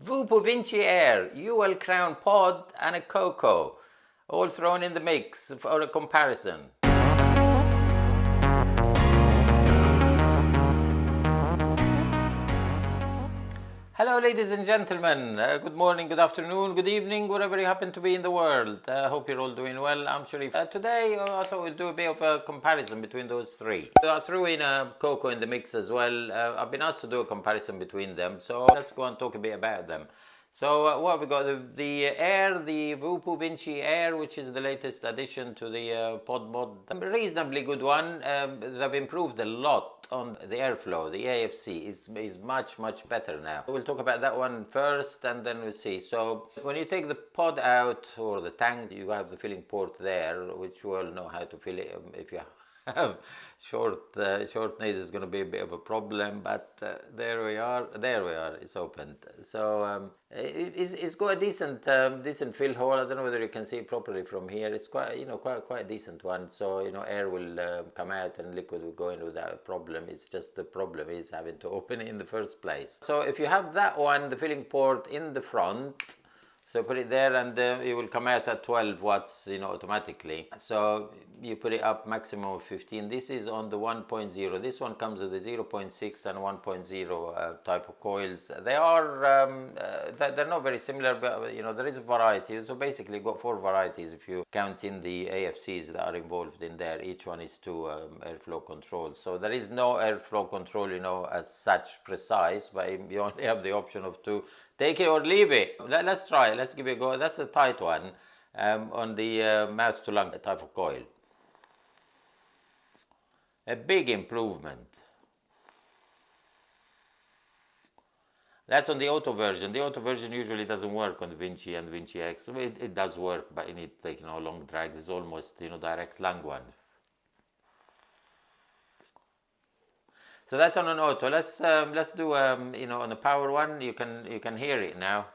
Voopoo Vinci Air, Uwell Crown Pod and a Koko, all thrown in the mix for a comparison. Hello ladies and gentlemen, good morning, good afternoon, good evening, wherever you happen to be in the world. I hope you're all doing well. I'm Sharif. Today I thought we'd do a bit of a comparison between those three. I threw in a Koko in the mix as well. I've been asked to do a comparison between them, so let's go and talk a bit about them. So what have we got? The Air, the Voopoo Vinci Air, which is the latest addition to the pod mod. A reasonably good one. They've improved a lot on the airflow. The AFC is much better now. We'll talk about that one first and then we'll see. So when you take the pod out or the tank, you have the filling port there, which you all know how to fill it if you have short nails is going to be a bit of a problem, but there we are, it's opened. So it's got a decent fill hole. I don't know whether you can see it properly from here. It's quite a decent one, so air will come out and liquid will go in without a problem. It's just the problem is having to open it in the first place. So if you have that one, the filling port in the front, so put it there and it will come out at 12 watts, automatically. So you put it up maximum of 15. This is on the 1.0. This one comes with a 0.6 and 1.0 type of coils. They are, they're not very similar, but there is a variety. So basically you've got 4 varieties if you count in the AFCs that are involved in there. Each one is 2 airflow controls. So there is no airflow control, as such precise, but you only have the option of 2. Take it or leave it. Let's try it. Let's give it a go. That's a tight one on the mouth to lung type of coil. A big improvement. That's on the auto version. The auto version usually doesn't work on the Vinci and Vinci X. It does work, but you need to take long drags. It's almost direct lung one. So that's on an auto. Let's do on a power one. You can hear it now.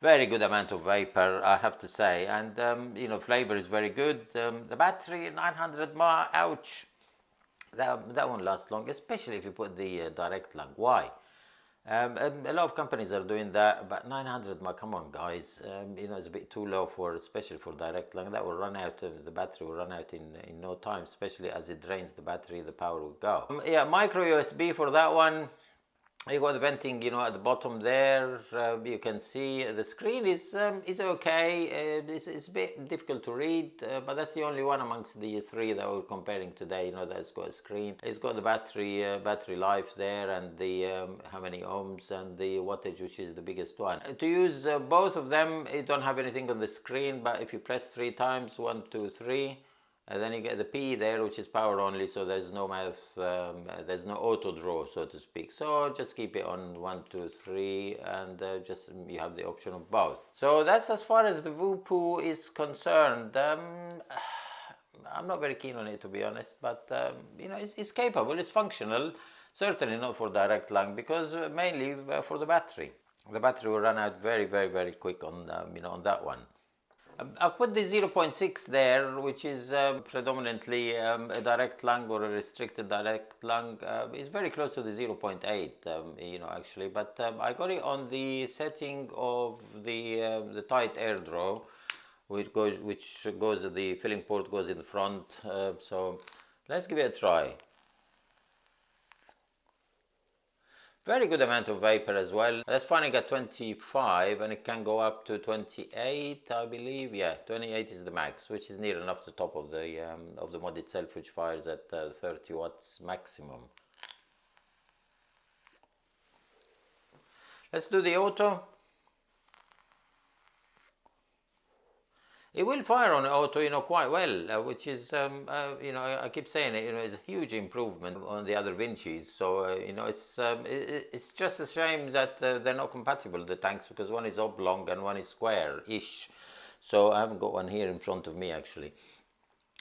Very good amount of vapor, I have to say, and flavor is very good. The battery 900 mAh. Ouch. That won't last long, especially if you put the direct lung. Why? A lot of companies are doing that, but 900 mAh, come on guys, it's a bit too low especially for direct lung. That will run out, the battery will run out in no time, especially as it drains the battery, the power will go. Micro USB for that one. You got the venting, at the bottom there. You can see the screen is okay. It's a bit difficult to read, but that's the only one amongst the 3 that we're comparing today. That's got a screen. It's got the battery life there, and the how many ohms and the wattage, which is the biggest one. To use both of them, you don't have anything on the screen, but if you press 3 times, 1, 2, 3. And then you get the P there, which is power only, so there's no mouth, there's no auto draw, so to speak. So just keep it on 1, 2, 3, and you have the option of both. So that's as far as the Voopoo is concerned. I'm not very keen on it, to be honest, but it's capable, it's functional. Certainly not for direct lung, because mainly for the battery. The battery will run out very quick on on that one. I've put the 0.6 there, which is predominantly a direct lung or a restricted direct lung. It's very close to the 0.8, actually, but I got it on the setting of the tight air draw, which goes the filling port goes in the front. So let's give it a try. Very good amount of vapor as well. That's finding at 25 and it can go up to 28, I believe. Yeah, 28 is the max, which is near enough the top of the mod itself, which fires at 30 watts maximum. Let's do the auto. It will fire on auto, quite well, which is, I keep saying it, it's a huge improvement on the other Vincis. So, it's just a shame that they're not compatible, the tanks, because one is oblong and one is square-ish. So I haven't got one here in front of me, actually.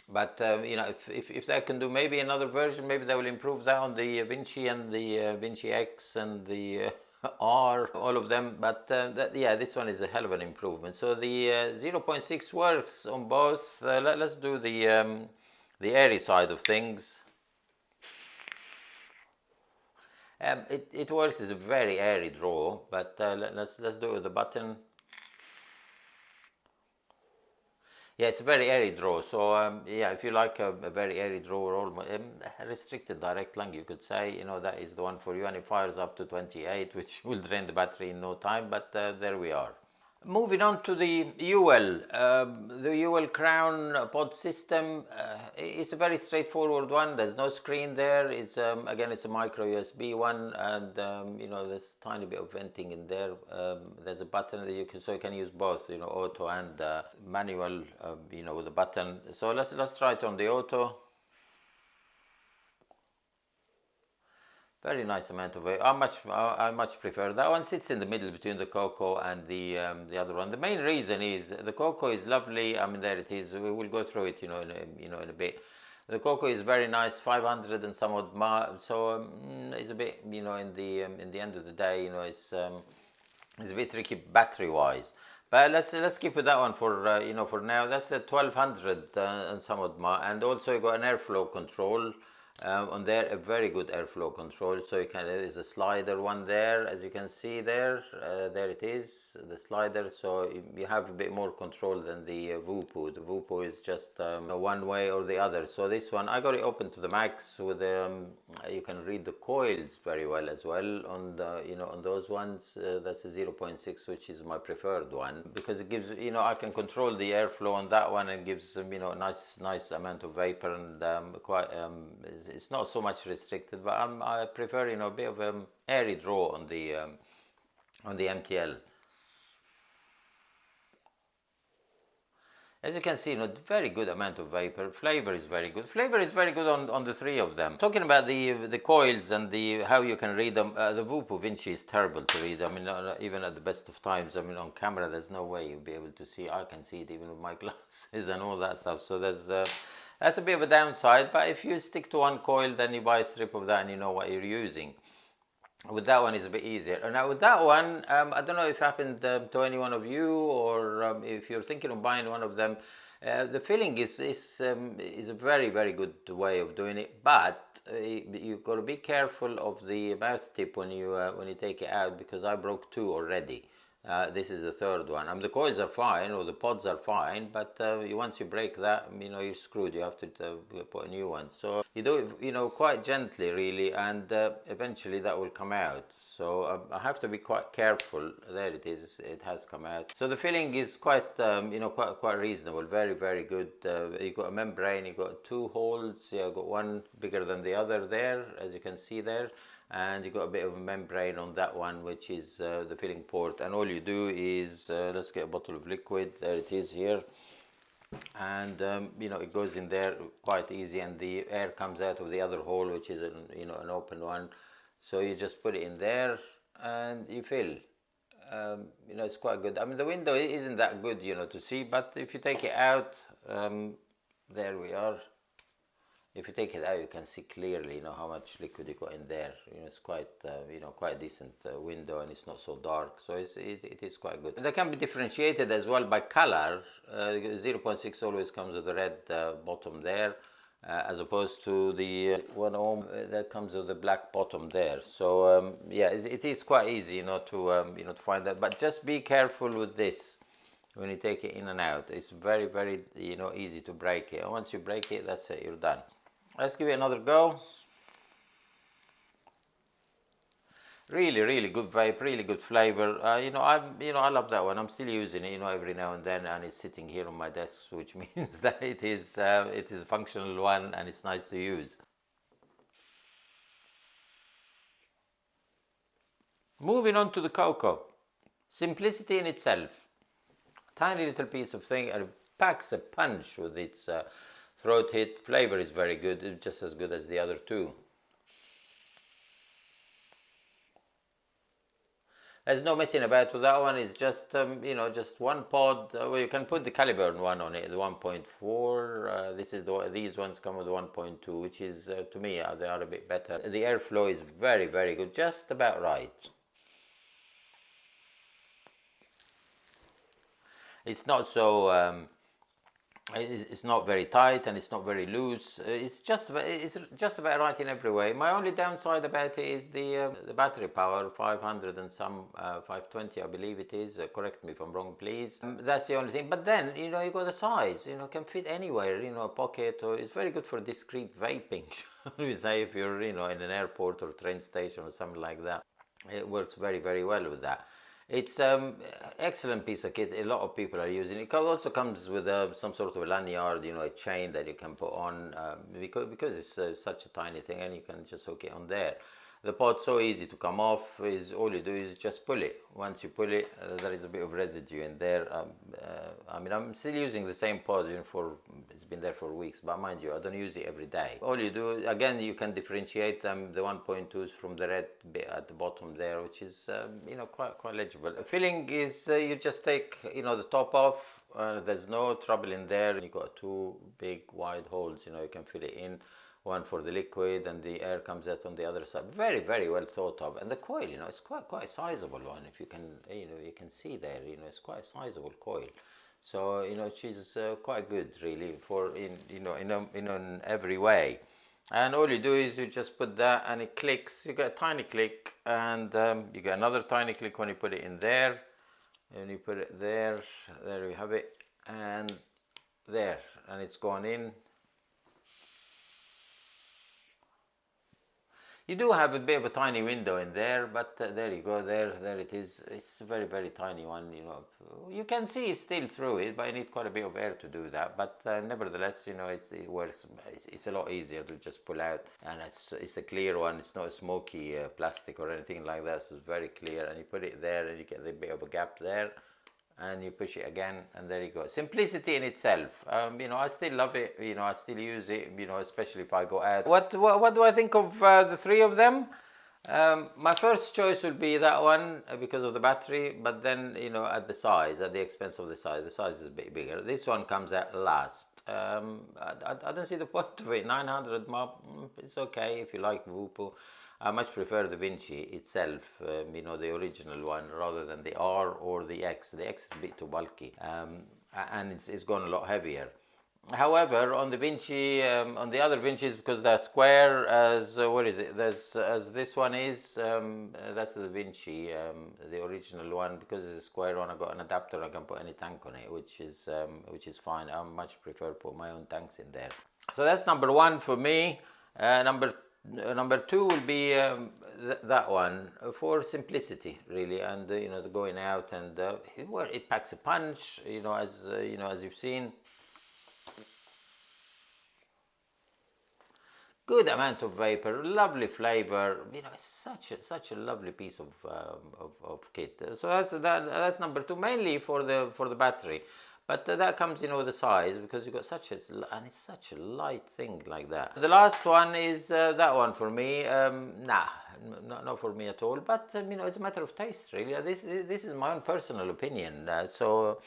But, if they can do maybe another version, maybe they will improve that on the Vinci and the Vinci X and the R, all of them, but this one is a hell of an improvement. So the 0.6 works on both. Let's do the airy side of things. It works as a very airy draw, but let's do it with the button. Yeah, it's a very airy draw. So yeah, if you like a very airy draw or almost restricted direct lung, you could say, you know, that is the one for you, and it fires up to 28, which will drain the battery in no time. But there we are. Moving on to the Uwell, the Uwell Crown Pod system. It's a very straightforward one. There's no screen there. It's again, it's a micro USB one, and you know, there's a tiny bit of venting in there. There's a button that you can, so you can use both, you know, auto and manual, you know, with a button. So let's try it on the auto. Very nice amount of weight. I much prefer that one. Sits in the middle between the Koko and the other one. The main reason is the Koko is lovely. I mean, there it is. We will go through it, you know, in a bit. The Koko is very nice, 500 and some odd so it's a bit, you know, in the end of the day, you know, it's a bit tricky battery wise. But let's keep with that one for you know, for now. That's a 1200 and some odd and also you got an airflow control. On there, a very good airflow control, so you can, there is a slider one there, as you can see there, there it is, the slider, so you have a bit more control than the Voopoo. The Voopoo is just one way or the other. So this one, I got it open to the max with you can read the coils very well as well on the, you know, on those ones. That's a 0.6, which is my preferred one, because it gives, you know, I can control the airflow on that one, and gives, you know, nice amount of vapor, and quite it's not so much restricted, but I prefer, you know, a bit of airy draw on the MTL. As you can see, you know, very good amount of vapor. Flavor is very good. Flavor is very good on the three of them. Talking about the coils and the how you can read them, the Voopoo Vinci is terrible to read. I mean, even at the best of times, I mean, on camera, there's no way you'll be able to see. I can see it even with my glasses and all that stuff. So there's that's a bit of a downside. But if you stick to one coil, then you buy a strip of that and you know what you're using. With that one, is a bit easier. Now with that one, I don't know if it happened to any one of you, or if you're thinking of buying one of them. The filling is a very good way of doing it, but you've got to be careful of the mouth tip when you take it out, because I broke two already. This is the third one. I mean, the coils are fine, or the pods are fine, but once you break that, you know, you're screwed. You have to put a new one. So you do it, you know, quite gently, really, and eventually that will come out. So I have to be quite careful. There it is. It has come out. So the filling is quite, you know, quite reasonable. Very good. You got a membrane. You got two holes. You got one bigger than the other there, as you can see there. And you've got a bit of a membrane on that one, which is the filling port. And all you do is, let's get a bottle of liquid. There it is here. And, you know, it goes in there quite easy, and the air comes out of the other hole, which is, you know, an open one. So you just put it in there and you fill. You know, it's quite good. I mean, the window isn't that good, you know, to see, but if you take it out, there we are. If you take it out, you can see clearly, you know, how much liquid you got in there. You know, it's quite, you know, quite a decent window, and it's not so dark, so it is quite good. And they can be differentiated as well by color. 0.6 always comes with the red bottom there, as opposed to the 1 ohm that comes with the black bottom there. So yeah, it is quite easy, you know, to find that. But just be careful with this. When you take it in and out, it's very, you know, easy to break it. And once you break it, that's it, you're done. Let's give it another go. Really good vape, really good flavor. You know, I love that one. I'm still using it, you know, every now and then, and it's sitting here on my desk, which means that it is a functional one, and it's nice to use. Moving on to the Koko. Simplicity in itself. Tiny little piece of thing, and it packs a punch with its throat hit. Flavor is very good, just as good as the other two. There's no messing about with that one. It's just, you know, just one pod. Well, you can put the Caliburn one on it, the 1.4. These ones come with the 1.2, which is, to me, they are a bit better. The airflow is very good, just about right. It's not so It's not very tight and it's not very loose. It's just about right in every way. My only downside about it is the battery power, 500 and some 520 I believe it is. Correct me if I'm wrong, please. That's the only thing. But then you got the size. Can fit anywhere. A pocket, or it's very good for discreet vaping. We say if you're in an airport or train station or something like that, it works very, very well with that. It's excellent piece of kit. A lot of people are using it. It also comes with some sort of a lanyard, a chain that you can put on because it's such a tiny thing, and you can just hook it on there. The pod's so easy to come off. All you do is just pull it. Once you pull it, there is a bit of residue in there. I mean, I'm still using the same pod it's been there for weeks, but mind you, I don't use it every day. All you do, again, you can differentiate them, the 1.2s from the red bit at the bottom there, which is quite legible. Filling is you just take the top off. There's no trouble in there. You got two big wide holes. You can fill it in. One for the liquid, and the air comes out on the other side. Very, very well thought of. And the coil, it's quite a sizable one. If you can, you can see there, it's quite a sizable coil. So, she's quite good, really, for in every way. And all you do is you just put that, and it clicks. You get a tiny click, and you get another tiny click when you put it in there, and you put it there. There you have it, and there, and it's gone in. You do have a bit of a tiny window in there, but there you go, there it is. It's a very, very tiny one, You can see still through it, but you need quite a bit of air to do that. But nevertheless, it works. It's a lot easier to just pull out, and it's a clear one. It's not a smoky plastic or anything like that, so it's very clear. And you put it there, and you get a bit of a gap there, and you push it again, and there you go. Simplicity in itself. I still love it. I still use it. Especially if I go out. What do I think of the three of them? My first choice would be that one because of the battery, but then at the expense of the size is a bit bigger. This one comes out last. I don't see the point of it. 900 mop, it's okay if you like Voopoo. I much prefer the Vinci itself, the original one, rather than the R or the X. The X is a bit too bulky, and it's gone a lot heavier. However, on the Vinci, on the other Vincis, because they're square as as this one is, that's the Vinci, the original one. Because it's a square one, I got an adapter. I can put any tank on it, which is fine. I much prefer put my own tanks in there. So that's number one for me. Number two will be that one for simplicity, really, and the going out, and it packs a punch, as you've seen. Good amount of vapor, lovely flavor. It's such a lovely piece of kit. So that's number two, mainly for the battery. But that comes with the size, because you've got and it's such a light thing like that. The last one is that one for me. Not for me at all. But it's a matter of taste, really. This is my own personal opinion. So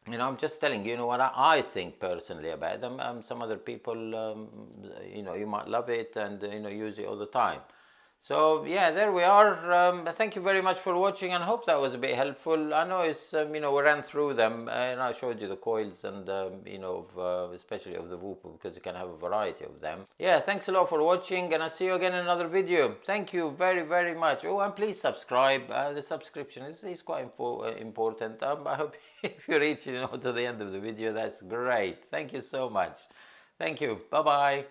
I'm just telling you, what I think personally about them. Some other people, you might love it and use it all the time. So yeah, there we are. Thank you very much for watching, and hope that was a bit helpful. I know it's we ran through them, and I showed you the coils and especially of the Voopoo, because you can have a variety of them. Yeah, thanks a lot for watching, and I'll see you again in another video. Thank you very, very much. Oh, and please subscribe. The subscription is quite important. I hope if you reach to the end of the video, that's great. Thank you so much. Thank you. Bye bye.